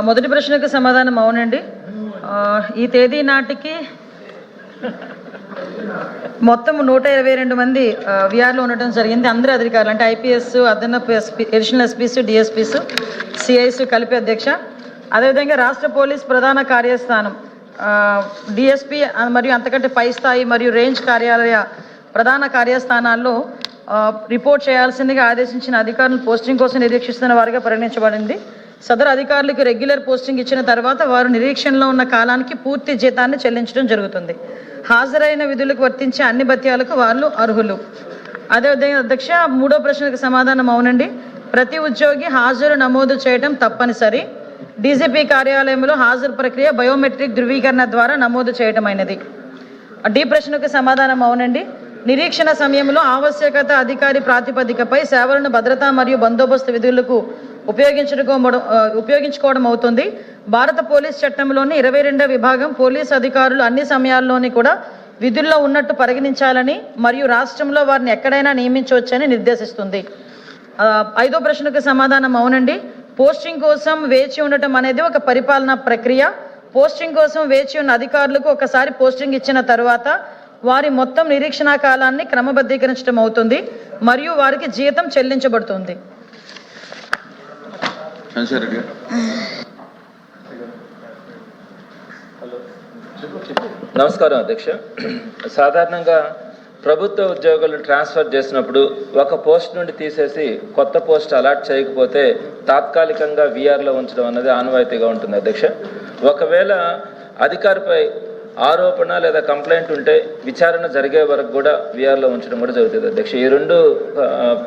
మొదటి ప్రశ్నకు సమాధానం అవునండి. ఈ తేదీ నాటికి మొత్తం 122 మంది విఆర్లో ఉండటం జరిగింది. అందరూ అధికారులు అంటే ఐపీఎస్, అదనపు SP, additional SP's, DSPs, CIs కలిపి అధ్యక్ష. అదేవిధంగా రాష్ట్ర పోలీస్ ప్రధాన కార్యస్థానం డిఎస్పీ మరియు అంతకంటే పై స్థాయి మరియు రేంజ్ కార్యాలయ ప్రధాన కార్యస్థానాల్లో రిపోర్ట్ చేయాల్సిందిగా ఆదేశించిన అధికారులను పోస్టింగ్ కోసం నిరీక్షిస్తున్న వారిగా పరిగణించబడింది. సదరు అధికారులకు రెగ్యులర్ పోస్టింగ్ ఇచ్చిన తర్వాత వారు నిరీక్షణలో ఉన్న కాలానికి పూర్తి జీతాన్ని చెల్లించడం జరుగుతుంది. హాజరైన విధులకు వర్తించే అన్ని భత్యాలకు వాళ్ళు అర్హులు. అదేవిధంగా అధ్యక్ష, మూడో ప్రశ్నకు సమాధానం అవునండి. ప్రతి ఉద్యోగి హాజరు నమోదు చేయడం తప్పనిసరి. డీజీపీ కార్యాలయంలో హాజరు ప్రక్రియ బయోమెట్రిక్ ధృవీకరణ ద్వారా నమోదు చేయటమైనది. డి ప్రశ్నకు సమాధానం అవునండి. నిరీక్షణ సమయంలో ఆవశ్యకత అధికారి ప్రాతిపదికపై సేవలను భద్రతా మరియు బందోబస్తు విధులకు ఉపయోగించుకోవడం అవుతుంది. భారత పోలీస్ చట్టంలోని 22వ విభాగం పోలీస్ అధికారులు అన్ని సమయాల్లోని కూడా విధుల్లో ఉన్నట్టు పరిగణించాలని మరియు రాష్ట్రంలో వారిని ఎక్కడైనా నియమించవచ్చని నిర్దేశిస్తుంది. ఐదో ప్రశ్నకు సమాధానం అవునండి. పోస్టింగ్ కోసం వేచి ఉండటం అనేది ఒక పరిపాలనా ప్రక్రియ. పోస్టింగ్ కోసం వేచి ఉన్న అధికారులకు ఒకసారి పోస్టింగ్ ఇచ్చిన తర్వాత వారి మొత్తం నిరీక్షణ కాలాన్ని క్రమబద్ధీకరించడం అవుతుంది మరియు వారికి జీతం చెల్లించబడుతుంది. నమస్కారం అధ్యక్ష. సాధారణంగా ప్రభుత్వ ఉద్యోగులను ట్రాన్స్ఫర్ చేసినప్పుడు ఒక పోస్ట్ నుండి తీసేసి కొత్త పోస్ట్ అలాట్ చేయకపోతే తాత్కాలికంగా వీఆర్లో ఉంచడం అన్నది ఆనవాయితీగా ఉంటుంది అధ్యక్ష. ఒకవేళ అధికారిపై ఆరోపణ లేదా కంప్లైంట్ ఉంటే విచారణ జరిగే వరకు కూడా వీఆర్లో ఉంచడం కూడా జరుగుతుంది అధ్యక్ష. ఈ రెండు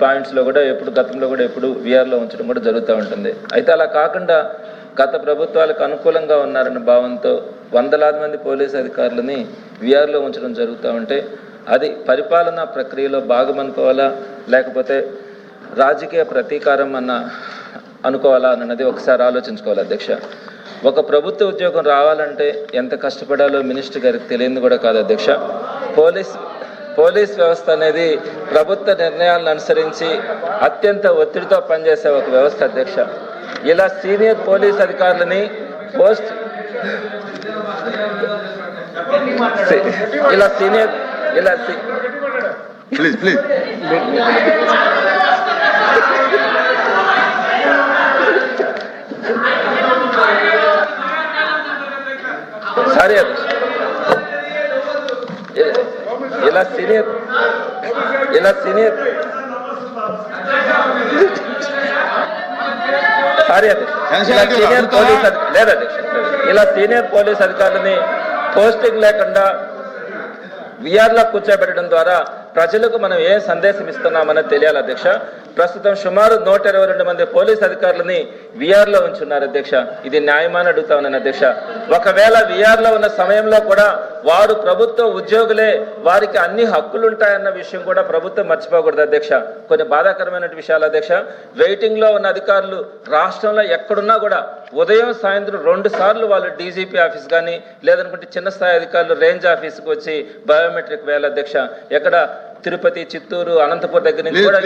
పాయింట్స్లో కూడా గతంలో కూడా ఎప్పుడు వీఆర్లో ఉంచడం కూడా జరుగుతూ ఉంటుంది. అయితే అలా కాకుండా గత ప్రభుత్వాలకు అనుకూలంగా ఉన్నారన్న భావంతో వందలాది మంది పోలీసు అధికారులని వీఆర్లో ఉంచడం జరుగుతూ ఉంటే అది పరిపాలనా ప్రక్రియలో భాగం అనుకోవాలా లేకపోతే రాజకీయ ప్రతీకారం అనుకోవాలా అన్నది ఒకసారి ఆలోచించుకోవాలి అధ్యక్ష. ఒక ప్రభుత్వ ఉద్యోగం రావాలంటే ఎంత కష్టపడాలో మినిస్టర్ గారికి తెలియదు కూడా కాదు అధ్యక్ష. పోలీస్ వ్యవస్థ అనేది ప్రభుత్వ నిర్ణయాలను అనుసరించి అత్యంత ఒత్తిడితో పనిచేసే ఒక వ్యవస్థ అధ్యక్ష. ఇలా సీనియర్ పోలీస్ అధికారులని సీనియర్ పోలీస్ అధికారులని పోస్టింగ్ లేకుండా వీఆర్లో కూర్చోబెట్టడం ద్వారా ప్రజలకు మనం ఏ సందేశం ఇస్తున్నామని తెలియాలి అధ్యక్ష. ప్రస్తుతం సుమారు 122 మంది పోలీస్ అధికారులని వీఆర్లో ఉంచున్నారు అధ్యక్ష. ఇది న్యాయమాని అడుగుతా ఉన్నాను అధ్యక్ష. ఒకవేళ వీఆర్లో ఉన్న సమయంలో కూడా వారు ప్రభుత్వ ఉద్యోగులే, వారికి అన్ని హక్కులు ఉంటాయన్న విషయం కూడా ప్రభుత్వం మర్చిపోకూడదు అధ్యక్ష. కొన్ని బాధాకరమైన విషయాలు అధ్యక్ష. వెయిటింగ్ లో ఉన్న అధికారులు రాష్ట్రంలో ఎక్కడున్నా కూడా ఉదయం సాయంత్రం 2 సార్లు వాళ్ళు డీజీపీ ఆఫీస్ కానీ లేదనుకుంటే చిన్న స్థాయి అధికారులు రేంజ్ ఆఫీస్కి వచ్చి బయోమెట్రిక్ వేయాలి అధ్యక్ష. ఎక్కడ తిరుపతి, చిత్తూరు, అనంతపురం దగ్గర నుంచి కూడా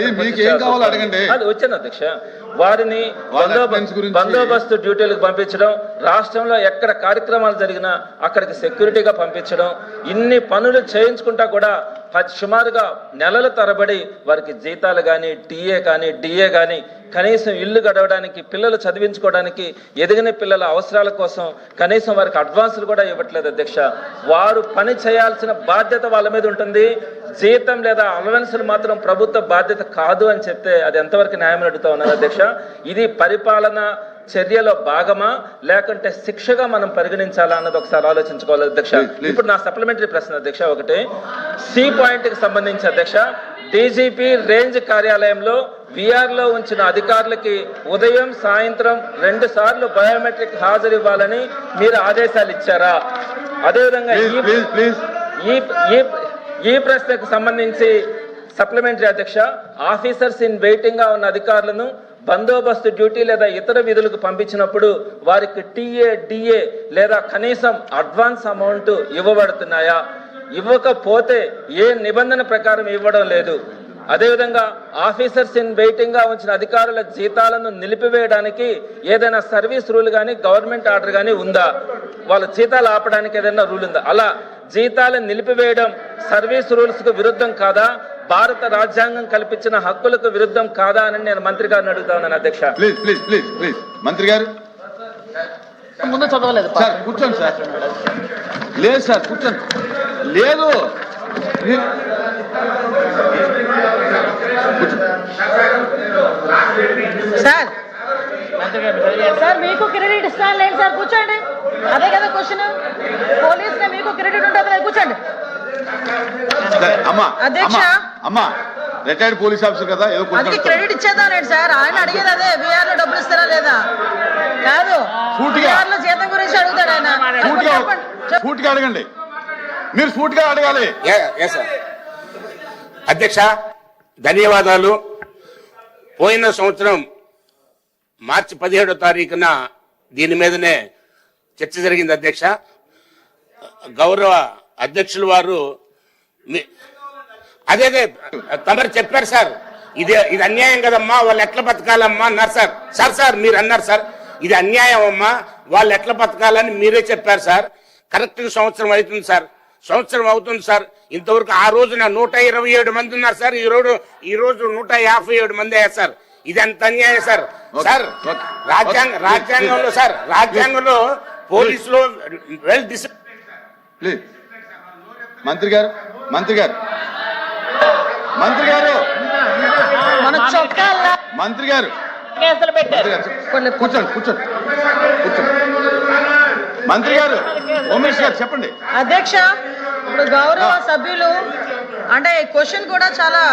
అది వచ్చాను అధ్యక్ష. వారిని బందోబస్తు డ్యూటీలకు పంపించడం, రాష్ట్రంలో ఎక్కడ కార్యక్రమాలు జరిగినా అక్కడికి సెక్యూరిటీగా పంపించడం, ఇన్ని పనులు చేయించుకుంటా కూడా సుమారుగా నెలల తరబడి వారికి జీతాలు కానీ టీఏ కానీ డిఏ కానీ కనీసం ఇల్లు గడవడానికి, పిల్లలు చదివించుకోవడానికి, ఎదిగిన పిల్లల అవసరాల కోసం కనీసం వారికి అడ్వాన్సులు కూడా ఇవ్వట్లేదు అధ్యక్ష. వారు పని చేయాల్సిన బాధ్యత వాళ్ళ మీద ఉంటుంది. జీతం లేదా అలవెన్సులు మాత్రం ప్రభుత్వ బాధ్యత కాదు అని చెప్తే అది ఎంతవరకు న్యాయం అడుగుతా ఉన్నారు అధ్యక్ష. ఇది పరిపాలన చర్యలో భాగమా లేకుంటే శిక్షగా మనం పరిగణించాలా అన్నది ఒకసారి ఆలోచించుకోవాలి అధ్యక్ష. ఇప్పుడు నా సప్లిమెంటరీ ప్రశ్న అధ్యక్ష ఒకటి సి పాయింట్ కి సంబంధించి అధ్యక్ష, డీజీపీ రేంజ్ కార్యాలయంలో వీఆర్లో ఉంచిన అధికారులకి ఉదయం సాయంత్రం 2 సార్లు బయోమెట్రిక్ హాజరు ఇవ్వాలని మీరు ఆదేశాలు ఇచ్చారా? అదేవిధంగా ఈ ప్రశ్నకు సంబంధించి సప్లిమెంటరీ అధ్యక్ష, ఆఫీసర్స్ ఇన్ వెయిటింగ్ గా ఉన్న అధికారులను బందోబస్తు డ్యూటీ లేదా ఇతర విధులకు పంపించినప్పుడు వారికి టీఏ, డిఏ లేదా కనీసం అడ్వాన్స్ అమౌంట్ ఇవ్వబడుతున్నాయా? ఇవ్వకపోతే ఏ నిబంధన ప్రకారం ఇవ్వడం లేదు? అదేవిధంగా ఆఫీసర్స్ ఇన్ వెయిటింగ్ గా ఉంచిన అధికారుల జీతాలను నిలిపివేయడానికి ఏదైనా సర్వీస్ రూల్ కానీ గవర్నమెంట్ ఆర్డర్ కానీ ఉందా? వాళ్ళ జీతాలు ఆపడానికి ఏదైనా రూల్ ఉందా? అలా జీతాలను నిలిపివేయడం సర్వీస్ రూల్స్ కు విరుద్ధం కాదా? భారత రాజ్యాంగం కల్పించిన హక్కులకు విరుద్ధం కాదా అని నేను మంత్రి గారిని అడుగుతా ఉన్నాను అధ్యక్ష. ప్లీజ్ ప్లీజ్ ప్లీజ్ ప్లీజ్ మంత్రి గారు ముందు చదవలేదు సార్, కూర్చోండి సార్. లేదు సార్, కూర్చోండి. లేదు సార్. సార్ మీకు క్రెడిట్ ఇస్తాను లేండి సార్, కూర్చోండి. అదే కదా క్వశ్చన్. పోలీస్ మీకు క్రెడిట్ ఉంటుంది కదా, కూర్చోండి. అమ్మా అధ్యక్ష, అమ్మా రిటైర్డ్ పోలీస్ ఆఫీసర్ కదా, ఏదో అందుకే క్రెడిట్ ఇచ్చేద్దాంలేండి సార్. ఆయన అడిగేది అదే, బీఆర్ లో డబ్బులు ఇస్తారా లేదా కాదు, బీఆర్ లో జీతం గురించి అడుగుతాడు ఆయన. సూటిగా అడగండి, మీరు సూటిగా అడగాలి. అధ్యక్ష ధన్యవాదాలు. పోయిన సంవత్సరం మార్చి 17వ తారీఖున దీని మీదనే చర్చ జరిగింది అధ్యక్ష. గౌరవ అధ్యక్షులు వారు అదే తమరు చెప్పారు సార్, ఇది అన్యాయం కదమ్మా, వాళ్ళు ఎట్లా బతకాలమ్మా అన్నారు సార్. సార్ మీరు అన్నారు సార్, ఇది అన్యాయం అమ్మా, వాళ్ళు ఎట్లా బతకాలని మీరే చెప్పారు సార్. కరెక్ట్ సంవత్సరం అవుతుంది సార్, సంవత్సరం అవుతుంది సార్. ఇంతవరకు ఆ రోజున 127 మంది ఉన్నారు సార్, ఈ రోజు 157 మంది అయ్యారు సార్. ఇది అంత అన్యాయం సార్. సార్ రాజ్యాంగంలో సార్, రాజ్యాంగంలో పోలీసులో వెల్ ప్లీజ్ మంత్రి గారు మంత్రి గారు మంత్రి గారు మన చొక్కాల మంత్రి గారు కూర్చోండి కూర్చోండి కూర్చోండి. మంత్రి గారు ఉమేష్ గారు చెప్పండి. అధ్యక్ష, ఇప్పుడు గౌరవ సభ్యులు అంటే క్వశ్చన్ కూడా చాలా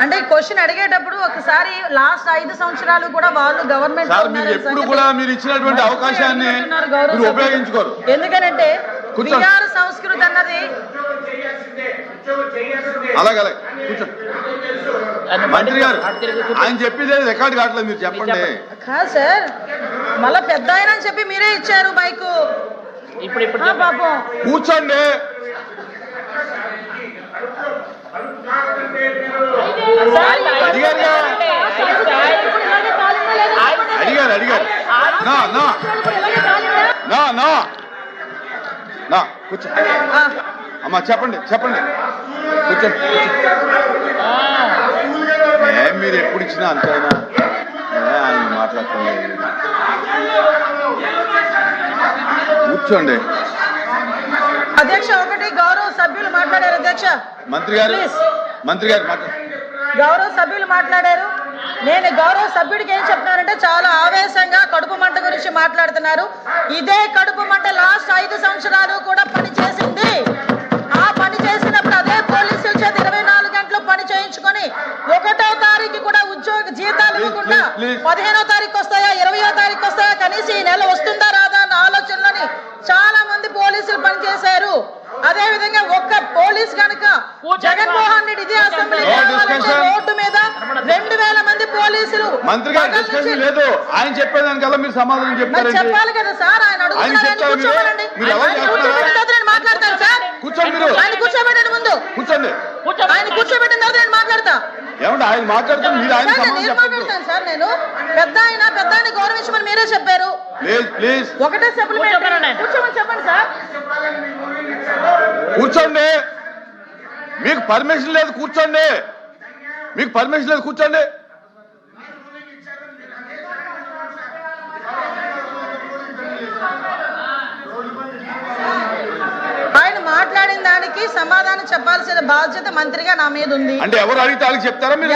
అంటే క్వశ్చన్ అడిగేటప్పుడు ఒకసారి లాస్ట్ 5 సంవత్సరాలు కూడా వాళ్ళు గవర్నమెంట్ ఎప్పుడు కూడా మీరు ఇచ్చినటువంటి అవకాశాన్ని మీరు ఉపయోగించుకోరు. ఎందుకనంటే బీఆర్ సంస్కృతి అన్నది అలాగే కూర్చోండి. మంత్రి గారు ఆయన చెప్పేది రికార్డు కావట్లేదు, మీరు చెప్పండి. కాదు సార్, మళ్ళా పెద్ద ఆయన అని చెప్పి మీరే ఇచ్చారు మైకు. ఇప్పుడు పాపం కూర్చోండి. అడిగారు నా కూర్చో అమ్మా, చెప్పండి కూర్చోండి. మీరు ఎప్పుడు ఇచ్చినా అంతేనా ఆయన మాట్లాడుతుంది. కూర్చోండి. అధ్యక్ష, ఒకటి గౌరవ సభ్యులు మాట్లాడారు. అధ్యక్ష, మంత్రి గారు గౌరవ సభ్యులు మాట్లాడారు. నేను గౌరవ సభ్యుడికి ఏం చెప్తున్నానంటే, చాలా ఆవేశంగా కడుపు మంట గురించి మాట్లాడుతున్నారు. ఇదే కడుపు మంట లాస్ట్ 5 సంవత్సరాలు కూడా పనిచేసింది. ఆ పని చేసినప్పుడు అదే పోలీసుల చేత 24 గంటలు పని చేయించుకొని 1వ తారీఖు కూడా ఉద్యోగ జీతాలు ఇవ్వకుండా 15వ తారీఖు వస్తాయా 20వ తారీఖు వస్తాయా కనీసం ఈ నెల వస్తుందా రాదా అన్న ఆలోచనలోని చాలా మంది పోలీసులు పనిచేశారు. అదే విధంగా ఒక్క పోలీస్ కనుక జగన్మోహన్ రెడ్డి ఇదే అసెంబ్లీ రోడ్డు మీద 2000 మంది పోలీసులు మంత్రి గారు డిస్కషన్ లేదు. ఆయన చెప్పేదానికల్లా మీరు సమాధానం చెప్తారు. చెప్పాలి కదా సార్. ఆయన కూర్చోబెట్టండి, నేను మాట్లాడతాను సార్. కూర్చోండి. ఆయన కూర్చోబెట్టండి, ముందు కూర్చోండి. ఆయన కూర్చోబెట్టిన తర్వాత నేను మాట్లాడతా. ఏమంటే ఆయన మాట్లాడుతాను, మీరు ఆయన నేను మాట్లాడతాను సార్. నేను పెద్ద ఆయన గౌరవించమని మీరే చెప్పారు. ప్లీజ్ ఒకటే సప్లిమెంట్ కూర్చోమని చెప్పండి సార్. కూర్చోండి. మీకు పర్మిషన్ లేదు, కూర్చోండి. మీకు పర్మిషన్ లేదు, కూర్చోండి. ఆయన మాట్లాడిన దానికి సమాధానం చెప్పాల్సిన బాధ్యత మంత్రిగా నా మీద ఉంది. అంటే ఎవరు అడిగితే వాళ్ళకి చెప్తారా? మీరు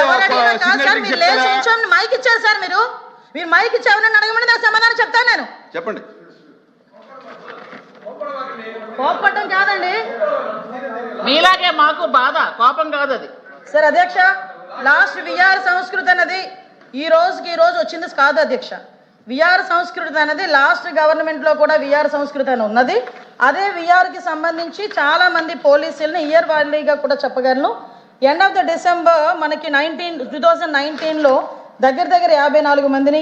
మైక్ ఇచ్చారు సార్. మీరు మైక్ ఇచ్చి ఎవరైనా అడగమని నాకు సమాధానం చెప్తాను. నేను చెప్పండి. కోపపడటం కాదండి, మీలాగే మాకు బాధ, కోపం కాదు అది సార్. అధ్యక్ష, లాస్ట్ విఆర్ సంస్కృతి అన్నది ఈ రోజు వచ్చింది కాదు అధ్యక్ష. విఆర్ సంస్కృతి అనేది లాస్ట్ గవర్నమెంట్ లో కూడా విఆర్ సంస్కృతి అని ఉన్నది. అదే విఆర్ కి సంబంధించి చాలా మంది పోలీసులను ఇయర్ వారీగా కూడా చెప్పగలను. ఎండ్ ఆఫ్ ద డిసెంబర్ మనకి 2019లో దగ్గర 54 మందిని,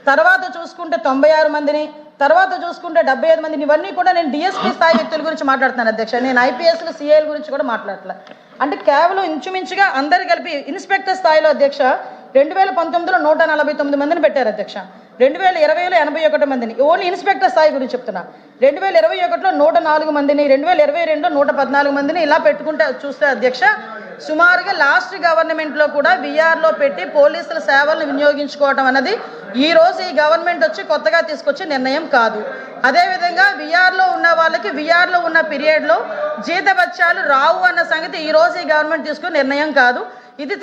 తర్వాత చూసుకుంటే 96 మందిని, తర్వాత చూసుకుంటే 75 మందిని. ఇవన్నీ కూడా నేను డిఎస్పీ స్థాయి వ్యక్తుల గురించి మాట్లాడుతున్నాను అధ్యక్ష. నేను ఐపీఎస్లు సిఐల గురించి కూడా మాట్లాడట్లేదు. అంటే కేవలం ఇంచుమించుగా అందరు కలిపి ఇన్స్పెక్టర్ స్థాయిలో అధ్యక్ష 2019లో 149 మందిని పెట్టారు అధ్యక్ష, 2020లో 81 మందిని, ఓన్లీ ఇన్స్పెక్టర్ స్థాయి గురించి చెప్తున్నా. 2021లో 104 మందిని, 2022లో 114 మందిని ఇలా పెట్టుకుంటే చూస్తే అధ్యక్ష సుమారుగా లాస్ట్ గవర్నమెంట్లో కూడా విఆర్లో పెట్టి పోలీసుల సేవలను వినియోగించుకోవడం అన్నది ఈ రోజు ఈ గవర్నమెంట్ వచ్చి కొత్తగా తీసుకొచ్చే నిర్ణయం కాదు. అదేవిధంగా విఆర్లో ఉన్న వాళ్ళకి విఆర్లో ఉన్న పీరియడ్లో జీతభత్యాలు రావు అన్న సంగతి ఈ రోజు ఈ గవర్నమెంట్ తీసుకున్న నిర్ణయం కాదు. ఇది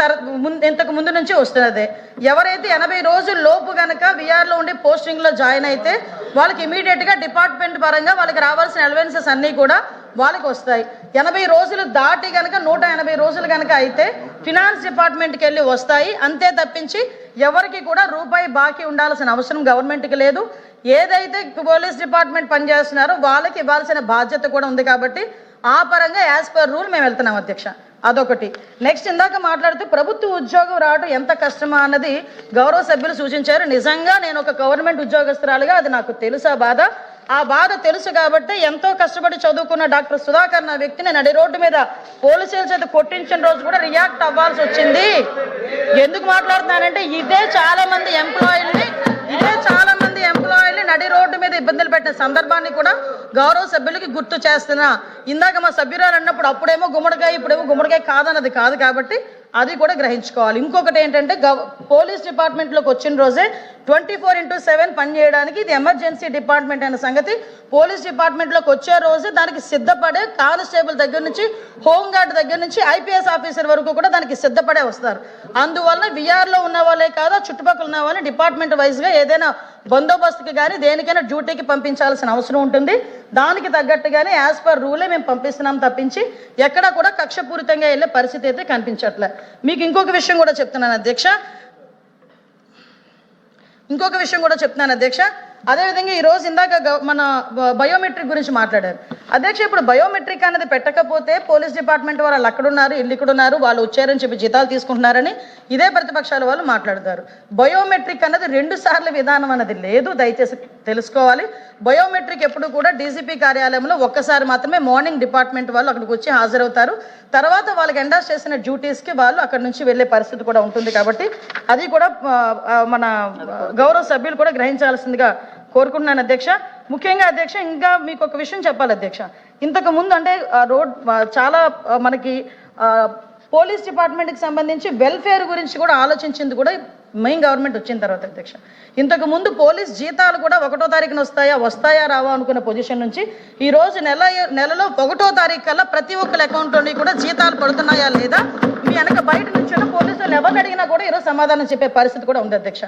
ఇంతకు ముందు నుంచి వస్తున్నదే. ఎవరైతే 80 రోజుల లోపు కనుక విఆర్లో ఉండి పోస్టింగ్లో జాయిన్ అయితే వాళ్ళకి ఇమీడియట్గా డిపార్ట్మెంట్ పరంగా వాళ్ళకి రావాల్సిన అలవెన్సెస్ అన్నీ కూడా వాళ్ళకి వస్తాయి. 80 రోజులు దాటి కనుక 180 రోజులు కనుక అయితే ఫినాన్స్ డిపార్ట్మెంట్కి వెళ్ళి వస్తాయి. అంతే తప్పించి ఎవరికి కూడా రూపాయి బాకీ ఉండాల్సిన అవసరం గవర్నమెంట్కి లేదు. ఏదైతే పోలీస్ డిపార్ట్మెంట్ పనిచేస్తున్నారో వాళ్ళకి ఇవ్వాల్సిన బాధ్యత కూడా ఉంది. కాబట్టి ఆ పరంగా యాజ్ పర్ రూల్ మేము వెళ్తున్నాం అధ్యక్ష. అదొకటి. నెక్స్ట్ ఇందాక మాట్లాడుతూ ప్రభుత్వ ఉద్యోగం రావడం ఎంత కష్టమా అన్నది గౌరవ సభ్యులు సూచించారు. నిజంగా నేను ఒక గవర్నమెంట్ ఉద్యోగస్తురాలుగా అది నాకు తెలుసు. ఆ బాధ తెలుసు కాబట్టి ఎంతో కష్టపడి చదువుకున్న డాక్టర్ సుధాకర్ నా వ్యక్తిని నడి రోడ్డు మీద పోలీసుల చేత కొట్టించిన రోజు కూడా రియాక్ట్ అవ్వాల్సి వచ్చింది. ఎందుకు మాట్లాడుతున్నానంటే ఇదే చాలా మంది ఎంప్లాయీల్ని నడి రోడ్డు మీద ఇబ్బందులు పెట్టిన సందర్భాన్ని కూడా గౌరవ సభ్యులకి గుర్తు చేస్తున్నా. ఇందాక మా సభ్యురాలు అన్నప్పుడు అప్పుడేమో గుమ్మడికాయ ఇప్పుడేమో గుమ్మడికాయ కాదన్నది కాదు కాబట్టి అది కూడా గ్రహించుకోవాలి. ఇంకొకటి ఏంటంటే పోలీస్ డిపార్ట్మెంట్లోకి వచ్చిన రోజే 24/7 పనిచేయడానికి ఇది ఎమర్జెన్సీ డిపార్ట్మెంట్ అనే సంగతి పోలీస్ డిపార్ట్మెంట్లోకి వచ్చే రోజే దానికి సిద్ధపడే కానిస్టేబుల్ దగ్గర నుంచి హోంగార్డ్ దగ్గర నుంచి ఐపీఎస్ ఆఫీసర్ వరకు కూడా దానికి సిద్ధపడే వస్తారు. అందువల్ల విఆర్లో ఉన్న వాళ్ళే కాదు చుట్టుపక్కల ఉన్న వాళ్ళని డిపార్ట్మెంట్ వైజ్గా ఏదైనా బందోబస్తుకి కానీ దేనికైనా డ్యూటీకి పంపించాల్సిన అవసరం ఉంటుంది. దానికి తగ్గట్టుగానే యాజ్ పర్ రూలే మేము పంపిస్తున్నాం తప్పించి ఎక్కడా కూడా కక్షపూరితంగా వెళ్ళే పరిస్థితి అయితే కనిపించట్లే. మీకు ఇంకొక విషయం కూడా చెప్తున్నాను అధ్యక్ష. అదేవిధంగా ఈరోజు ఇందాక మన బయోమెట్రిక్ గురించి మాట్లాడారు అధ్యక్ష. ఇప్పుడు బయోమెట్రిక్ అనేది పెట్టకపోతే పోలీస్ డిపార్ట్మెంట్ వాళ్ళు అక్కడున్నారు ఇల్లు ఇక్కడున్నారు వాళ్ళు వచ్చారని చెప్పి జీతాలు తీసుకుంటున్నారని ఇదే ప్రతిపక్షాల వాళ్ళు మాట్లాడతారు. బయోమెట్రిక్ అన్నది 2 సార్లు విధానం అన్నది లేదు, దయచేసి తెలుసుకోవాలి. బయోమెట్రిక్ ఎప్పుడు కూడా డీజీపీ కార్యాలయంలో ఒక్కసారి మాత్రమే మార్నింగ్ డిపార్ట్మెంట్ వాళ్ళు అక్కడికి వచ్చి హాజరవుతారు. తర్వాత వాళ్ళకి ఎండాస్ చేసిన డ్యూటీస్కి వాళ్ళు అక్కడి నుంచి వెళ్ళే పరిస్థితి కూడా ఉంటుంది. కాబట్టి అది కూడా మన గౌరవ సభ్యులు కూడా గ్రహించాల్సిందిగా కోరుకుంటున్నాను అధ్యక్ష. ముఖ్యంగా అధ్యక్ష ఇంకా మీకు ఒక విషయం చెప్పాలి అధ్యక్ష. ఇంతకు ముందు అంటే చాలా మనకి పోలీస్ డిపార్ట్మెంట్కి సంబంధించి వెల్ఫేర్ గురించి కూడా ఆలోచించింది కూడా మెయిన్ గవర్నమెంట్ వచ్చిన తర్వాత అధ్యక్ష. ఇంతకు ముందు పోలీస్ జీతాలు కూడా 1వ తారీఖున వస్తాయా రావా అనుకున్న పొజిషన్ నుంచి ఈ రోజు నెలలో 1వ తారీఖు కల్లా ప్రతి ఒక్కరి అకౌంట్లోని కూడా జీతాలు పడుతున్నాయా లేదా మీ వెనక బయట నుంచి పోలీసులు ఎవరిని అడిగినా కూడా ఈరోజు సమాధానం చెప్పే పరిస్థితి కూడా ఉంది అధ్యక్ష.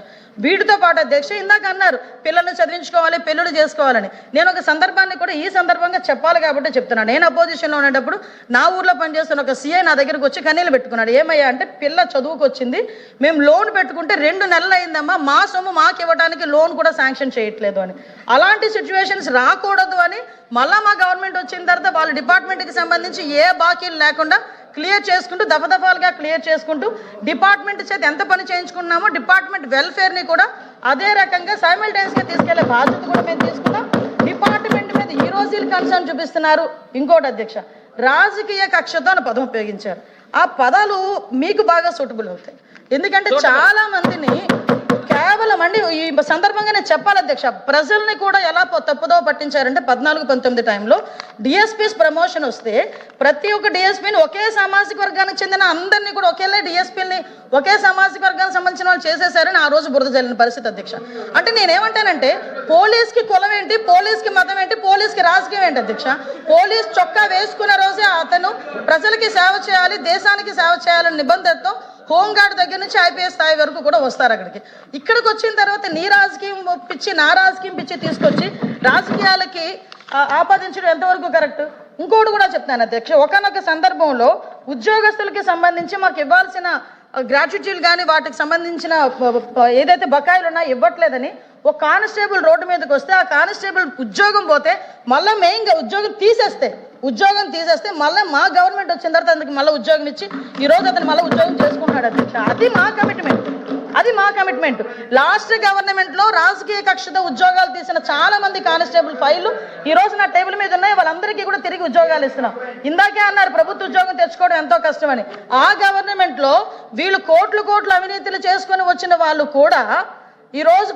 వీటితో పాటు అధ్యక్ష ఇందాక అన్నారు పిల్లల్ని చదివించుకోవాలి పెళ్ళిళ్ళు చేసుకోవాలని. నేను ఒక సందర్భాన్ని కూడా ఈ సందర్భంగా చెప్పాలి కాబట్టి చెప్తున్నాను. నేను అపోజిషన్లో ఉండేటప్పుడు నా ఊర్లో పనిచేస్తున్న ఒక సీఐ నా దగ్గరకు వచ్చి కన్నీళ్ళు పెట్టుకున్నాడు. ఏమయ్యా అంటే పిల్ల చదువుకు వచ్చింది, మేము లోన్ పెట్టుకుంటే 2 నెలలు అయిందమ్మా, మా సొమ్ము మాకు ఇవ్వడానికి లోన్ కూడా శాంక్షన్ చేయట్లేదు అని. అలాంటి సిచ్యువేషన్స్ రాకూడదు అని మళ్ళా మా గవర్నమెంట్ వచ్చిన తర్వాత వాళ్ళ డిపార్ట్మెంట్కి సంబంధించి ఏ బాకీలు లేకుండా క్లియర్ చేసుకుంటూ దఫాలుగా క్లియర్ చేసుకుంటూ డిపార్ట్మెంట్ చేత ఎంత పని చేయించుకున్నామో డిపార్ట్మెంట్ వెల్ఫేర్ని కూడా అదే రకంగా సైమల్టేనియస్గా తీసుకెళ్లే బాధ్యత కూడా మేము తీసుకున్నాం. డిపార్ట్మెంట్ మీద ఈ రోజు కన్సర్న్ చూపిస్తున్నారు. ఇంకోటి అధ్యక్ష రాజకీయ కక్షతో అనే పదం ఉపయోగించారు. ఆ పదాలు మీకు బాగా సూటబుల్ అవుతాయి. ఎందుకంటే చాలా మందిని కేవలం అండి ఈ సందర్భంగా నేను చెప్పాలి అధ్యక్ష, ప్రజల్ని కూడా ఎలా తప్పుదో పట్టించారంటే 14-19 టైంలో డిఎస్పీస్ ప్రమోషన్ వస్తే ప్రతి ఒక్క డిఎస్పీని ఒకే సామాజిక వర్గానికి చెందిన అందరినీ కూడా ఒకేలా డిఎస్పీని ఒకే సామాజిక వర్గానికి సంబంధించిన వాళ్ళు చేసేసారని ఆ రోజు బురద జల్లిన పరిస్థితి అధ్యక్ష. అంటే నేనేమంటానంటే పోలీస్కి కులం ఏంటి, పోలీస్కి మతం ఏంటి, పోలీస్కి రాజకీయం ఏంటి అధ్యక్ష? పోలీస్ చొక్కా వేసుకున్న రోజే అతను ప్రజలకి సేవ చేయాలి, దేశానికి సేవ చేయాలనే నిబంధనతో హోంగార్డ్ దగ్గర నుంచి ఐపీఎస్ స్థాయి వరకు కూడా వస్తారు అక్కడికి. ఇక్కడికి వచ్చిన తర్వాత నీ రాజకీయం పిచ్చి నా రాజకీయం పిచ్చి తీసుకొచ్చి రాజకీయాలకి ఆపాదించడం ఎంతవరకు కరెక్ట్? ఇంకోటి కూడా చెప్తాను అధ్యక్ష, ఒకనొక సందర్భంలో ఉద్యోగస్తులకి సంబంధించి మాకు ఇవ్వాల్సిన గ్రాట్యుటీలు కానీ వాటికి సంబంధించిన ఏదైతే బకాయిలు ఉన్నాయో ఇవ్వట్లేదని ఒక కానిస్టేబుల్ రోడ్డు మీదకి వస్తే ఆ కానిస్టేబుల్ ఉద్యోగం పోతే మళ్ళీ మెయిన్గా ఉద్యోగం తీసేస్తే మళ్ళీ మా గవర్నమెంట్ వచ్చిన తర్వాత అందుకు మళ్ళీ ఉద్యోగం ఇచ్చి ఈరోజు అతను మళ్ళీ ఉద్యోగం చేసుకుంటున్నాడు అధ్యక్ష. అది మా కమిట్మెంట్. అది మా కమిట్మెంట్. లాస్ట్ గవర్నమెంట్ లో రాజకీయ కక్షతో ఉద్యోగాలు తీసిన చాలా మంది కానిస్టేబుల్ ఫైళ్లు ఈ రోజు నా టేబుల్ మీద ఉన్నాయి. వాళ్ళందరికీ కూడా తిరిగి ఉద్యోగాలు ఇస్తున్నాం. ఇందాకే అన్నారు ప్రభుత్వ ఉద్యోగం తెచ్చుకోవడం ఎంతో కష్టమని. ఆ గవర్నమెంట్ లో వీళ్ళు కోట్లు అవినీతులు చేసుకొని వచ్చిన వాళ్ళు కూడా ఈ రోజు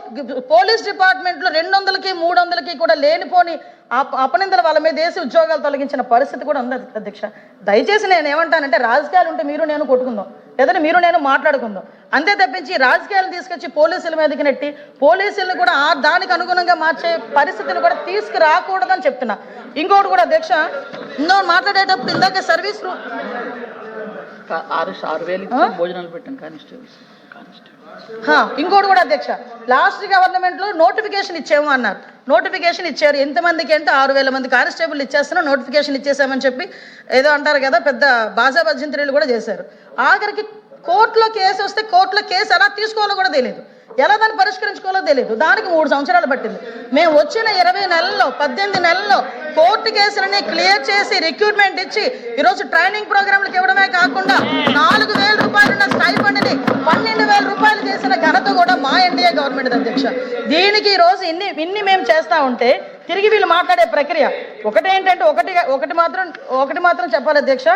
పోలీస్ డిపార్ట్మెంట్ లో 200కి 300కి కూడా లేనిపోని అపనిందలు వాళ్ళ మీద వేసి ఉద్యోగాలు తొలగించిన పరిస్థితి కూడా ఉంది అధ్యక్ష. దయచేసి నేను ఏమంటానంటే రాజకీయాలు ఉంటే మీరు నేను కొట్టుకుందాం, లేదంటే మీరు నేను మాట్లాడుకుందాం. అంతే తప్పించి రాజకీయాలను తీసుకొచ్చి పోలీసుల మీదకి నెట్టి పోలీసులను కూడా దానికి అనుగుణంగా మార్చే పరిస్థితిని కూడా తీసుకురాకూడదని చెప్తున్నా. ఇంకోటి కూడా అధ్యక్ష, మాట్లాడేటప్పుడు ఇందాక సర్వీస్ 6,000 భోజనాలు పెట్టాం కానిస్టేబుల్స్. ఇంకోటి కూడా అధ్యక్ష, లాస్ట్ గవర్నమెంట్ లో నోటిఫికేషన్ ఇచ్చాము అన్నారు. నోటిఫికేషన్ ఇచ్చారు ఎంతమందికి అంటే 6,000 మంది కానిస్టేబుల్ ఇచ్చేస్తున్నాం, నోటిఫికేషన్ ఇచ్చేసామని చెప్పి ఏదో అంటారు కదా, పెద్ద బాజా భజంత్రీలు కూడా చేశారు. ఆఖరికి కోర్టులో కేసు వస్తే కోర్టులో కేసు ఎలా తీసుకోవాలో కూడా తెలియదు, ఎలా దాన్ని పరిష్కరించుకోవాలో తెలియదు. దానికి 3 సంవత్సరాలు పట్టింది. మేము వచ్చిన 20 నెలల్లో 18 నెలల్లో కోర్టు కేసులని క్లియర్ చేసి రిక్రూట్మెంట్ ఇచ్చి ఈరోజు ట్రైనింగ్ ప్రోగ్రాంలకు ఇవ్వడమే కాకుండా 4,000 రూపాయలున్న స్టైఫండ్ని 12,000 రూపాయలు చేసిన ఘనత కూడా మా ఎన్డీఏ గవర్నమెంట్ అధ్యక్ష. దీనికి ఈ రోజు ఇన్ని మేము చేస్తా ఉంటే తిరిగి వీళ్ళు మాట్లాడే ప్రక్రియ ఒకటేంటంటే ఒకటి మాత్రం చెప్పాలి అధ్యక్ష,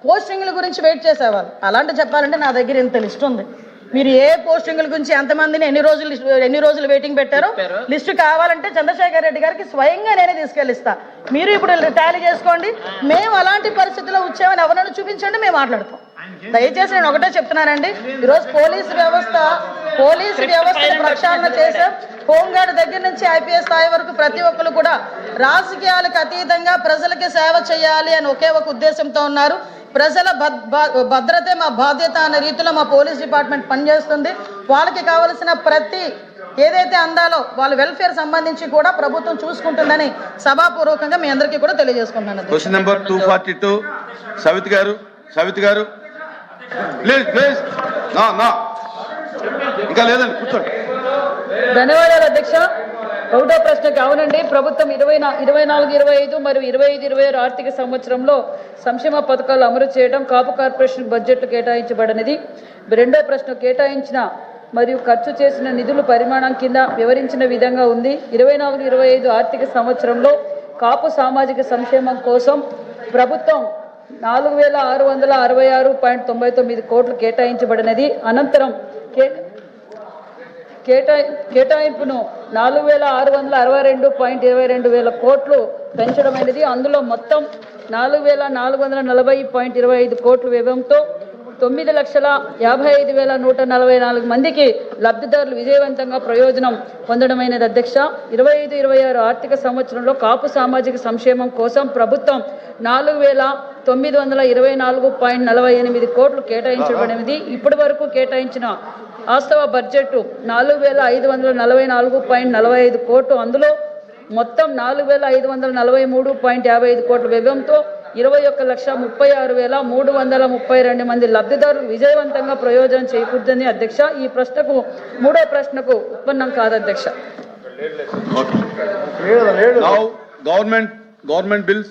పోస్టింగ్ల గురించి వెయిట్ చేసేవాళ్ళు. అలాంటి చెప్పాలంటే నా దగ్గర ఇంత లిస్ట్ ఉంది. మీరు ఏ పోస్టింగ్ల గురించి ఎంతమందిని ఎన్ని రోజులు వెయిటింగ్ పెట్టారో లిస్టు కావాలంటే చంద్రశేఖర్ రెడ్డి గారికి స్వయంగా నేనే తీసుకెళ్ళిస్తా. మీరు ఇప్పుడు టాలీ చేసుకోండి. మేము అలాంటి పరిస్థితిలో వచ్చామని ఎవరైనా చూపించండి, మేము మాట్లాడతాం. దయచేసి నేను ఒకటే చెప్తున్నానండి, ఈరోజు పోలీసు వ్యవస్థను ప్రక్షాళన చేశాం. హోంగార్డ్ దగ్గర నుంచి ఐపీఎస్ స్థాయి వరకు ప్రతి ఒక్కరు కూడా రాజకీయాలకు అతీతంగా ప్రజలకి సేవ చేయాలి అని ఒకే ఒక ఉద్దేశంతో ఉన్నారు. ప్రజల భద్రతే మా బాధ్యత అనే రీతిలో మా పోలీస్ డిపార్ట్మెంట్ పనిచేస్తుంది. వాళ్ళకి కావలసిన ప్రతి ఏదైతే అందాలో వాళ్ళ వెల్ఫేర్ సంబంధించి కూడా ప్రభుత్వం చూసుకుంటుందని సభాపూర్వకంగా మీ అందరికీ కూడా తెలియజేసుకుంటున్నాను. క్వశ్చన్ నెంబర్ 242 సవితి గారు ప్లీజ్. ఇంకా లేదండి, కూర్చోండి. ధన్యవాదాలు అధ్యక్ష. ఒకటో ప్రశ్నకి అవునండి, ప్రభుత్వం 24-25 మరియు 25-26 ఆర్థిక సంవత్సరంలో సంక్షేమ పథకాలు అమలు చేయడం కాపు కార్పొరేషన్ బడ్జెట్లు కేటాయించబడినది. రెండో ప్రశ్న కేటాయించిన మరియు ఖర్చు చేసిన నిధుల పరిమాణం కింద వివరించిన విధంగా ఉంది. 24-25 ఆర్థిక సంవత్సరంలో కాపు సామాజిక సంక్షేమం కోసం ప్రభుత్వం 4,666.99 కోట్లు కేటాయించబడినది. అనంతరం కేటాయింపును 4,662.22 వేల కోట్లు పెంచడమైనది. అందులో మొత్తం 4,440.25 కోట్ల వ్యయంతో 9,55,144 మందికి లబ్ధిదారులు విజయవంతంగా ప్రయోజనం పొందడమైనది అధ్యక్ష. 25-26 ఆర్థిక సంవత్సరంలో కాపు సామాజిక సంక్షేమం కోసం ప్రభుత్వం 4,924.48 కోట్లు కేటాయించబడినది. ఇప్పటి వరకు కేటాయించిన వాస్తవ బడ్జెట్ 4,544.45 కోట్లు. అందులో మొత్తం 4,543.55 కోట్ల వ్యయంతో 21,36,332 మంది లబ్ధిదారులు విజయవంతంగా ప్రయోజనం చేకూర్చుంది అధ్యక్ష. ఈ ప్రశ్నకు మూడో ప్రశ్నకు ఉత్పన్నం కాదు అధ్యక్ష. Government bills